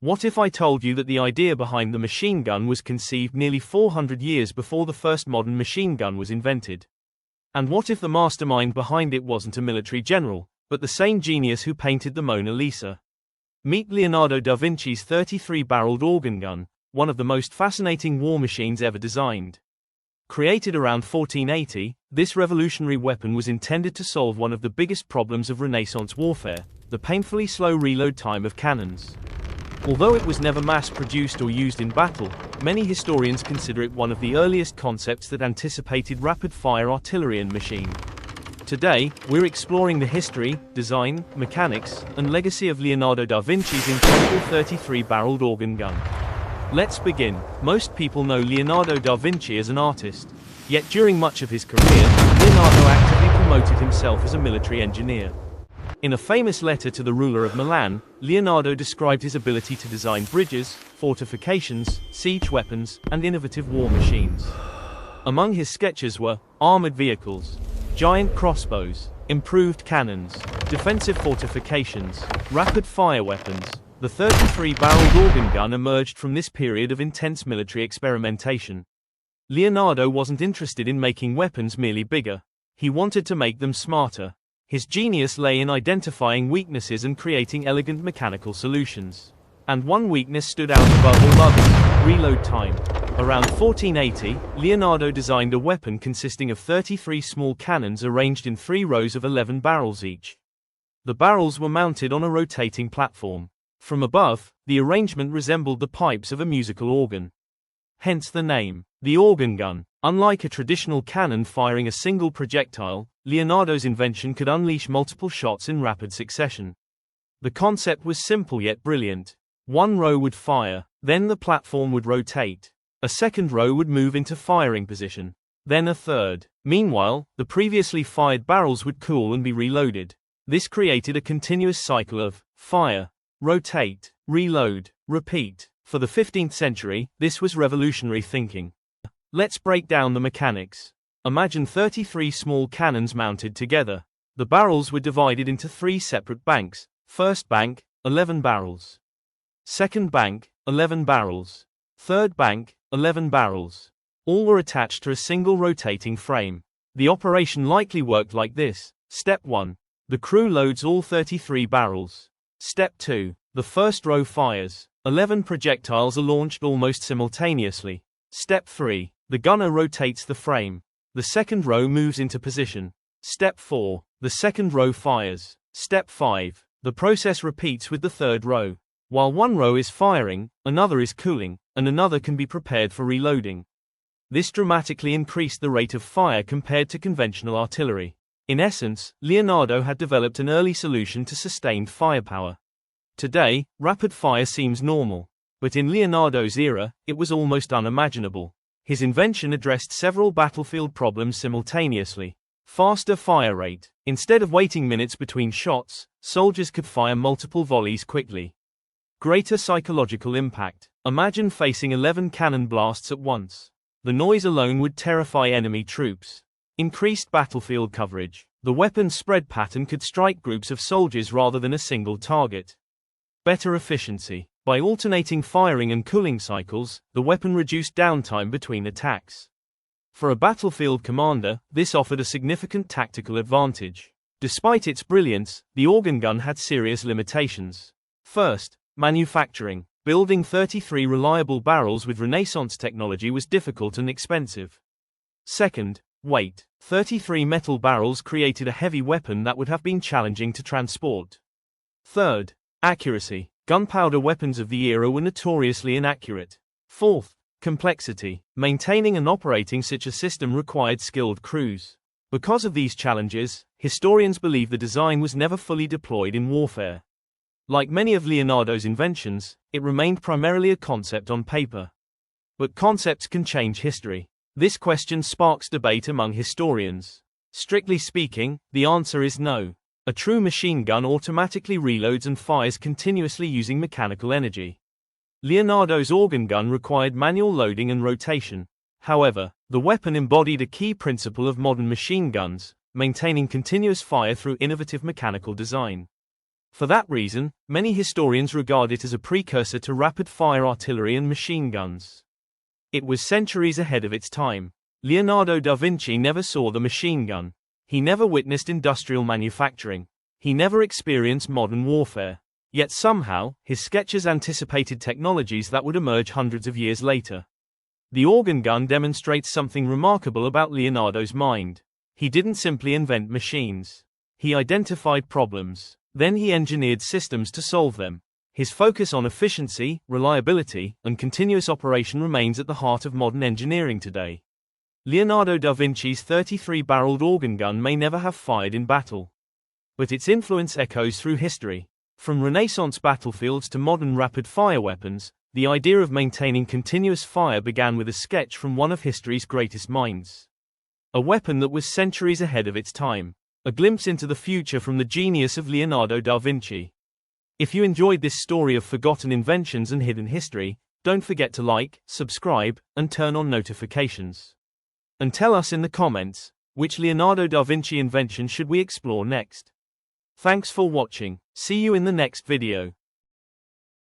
What if I told you that the idea behind the machine gun was conceived nearly 400 years before the first modern machine gun was invented? And what if the mastermind behind it wasn't a military general, but the same genius who painted the Mona Lisa? Meet Leonardo da Vinci's 33-barreled organ gun, one of the most fascinating war machines ever designed. Created around 1480, this revolutionary weapon was intended to solve one of the biggest problems of Renaissance warfare, the painfully slow reload time of cannons. Although it was never mass-produced or used in battle, many historians consider it one of the earliest concepts that anticipated rapid-fire artillery and machine. Today, we're exploring the history, design, mechanics, and legacy of Leonardo da Vinci's incredible 33-barreled organ gun. Let's begin. Most people know Leonardo da Vinci as an artist. Yet during much of his career, Leonardo actively promoted himself as a military engineer. In a famous letter to the ruler of Milan, Leonardo described his ability to design bridges, fortifications, siege weapons, and innovative war machines. Among his sketches were armored vehicles, giant crossbows, improved cannons, defensive fortifications, rapid-fire weapons. The 33-barreled organ gun emerged from this period of intense military experimentation. Leonardo wasn't interested in making weapons merely bigger. He wanted to make them smarter. His genius lay in identifying weaknesses and creating elegant mechanical solutions. And one weakness stood out above all others: reload time. Around 1480, Leonardo designed a weapon consisting of 33 small cannons arranged in 3 rows of 11 barrels each. The barrels were mounted on a rotating platform. From above, the arrangement resembled the pipes of a musical organ. Hence the name, the organ gun. Unlike a traditional cannon firing a single projectile, Leonardo's invention could unleash multiple shots in rapid succession. The concept was simple yet brilliant. One row would fire, then the platform would rotate. A second row would move into firing position, then a third. Meanwhile, the previously fired barrels would cool and be reloaded. This created a continuous cycle of fire, rotate, reload, repeat. For the 15th century, this was revolutionary thinking. Let's break down the mechanics. Imagine 33 small cannons mounted together. The barrels were divided into 3 separate banks. First bank, 11 barrels. Second bank, 11 barrels. Third bank, 11 barrels. All were attached to a single rotating frame. The operation likely worked like this. Step 1. The crew loads all 33 barrels. Step 2. The first row fires. 11 projectiles are launched almost simultaneously. Step 3. The gunner rotates the frame. The second row moves into position. Step 4. The second row fires. Step 5. The process repeats with the third row. While one row is firing, another is cooling, and another can be prepared for reloading. This dramatically increased the rate of fire compared to conventional artillery. In essence, Leonardo had developed an early solution to sustained firepower. Today, rapid fire seems normal, but in Leonardo's era, it was almost unimaginable. His invention addressed several battlefield problems simultaneously. Faster fire rate. Instead of waiting minutes between shots, soldiers could fire multiple volleys quickly. Greater psychological impact. Imagine facing 11 cannon blasts at once. The noise alone would terrify enemy troops. Increased battlefield coverage. The weapon's spread pattern could strike groups of soldiers rather than a single target. Better efficiency. By alternating firing and cooling cycles, the weapon reduced downtime between attacks. For a battlefield commander, this offered a significant tactical advantage. Despite its brilliance, the organ gun had serious limitations. First, manufacturing. Building 33 reliable barrels with Renaissance technology was difficult and expensive. Second, weight. 33 metal barrels created a heavy weapon that would have been challenging to transport. Third, accuracy. Gunpowder weapons of the era were notoriously inaccurate. Fourth, complexity. Maintaining and operating such a system required skilled crews. Because of these challenges, historians believe the design was never fully deployed in warfare. Like many of Leonardo's inventions, it remained primarily a concept on paper. But concepts can change history. This question sparks debate among historians. Strictly speaking, the answer is no. A true machine gun automatically reloads and fires continuously using mechanical energy. Leonardo's organ gun required manual loading and rotation. However, the weapon embodied a key principle of modern machine guns, maintaining continuous fire through innovative mechanical design. For that reason, many historians regard it as a precursor to rapid-fire artillery and machine guns. It was centuries ahead of its time. Leonardo da Vinci never saw the machine gun. He never witnessed industrial manufacturing. He never experienced modern warfare. Yet somehow, his sketches anticipated technologies that would emerge hundreds of years later. The organ gun demonstrates something remarkable about Leonardo's mind. He didn't simply invent machines. He identified problems. Then he engineered systems to solve them. His focus on efficiency, reliability, and continuous operation remains at the heart of modern engineering today. Leonardo da Vinci's 33-barreled organ gun may never have fired in battle. But its influence echoes through history. From Renaissance battlefields to modern rapid-fire weapons, the idea of maintaining continuous fire began with a sketch from one of history's greatest minds. A weapon that was centuries ahead of its time. A glimpse into the future from the genius of Leonardo da Vinci. If you enjoyed this story of forgotten inventions and hidden history, don't forget to like, subscribe, and turn on notifications. And tell us in the comments, which Leonardo da Vinci invention should we explore next? Thanks for watching. See you in the next video.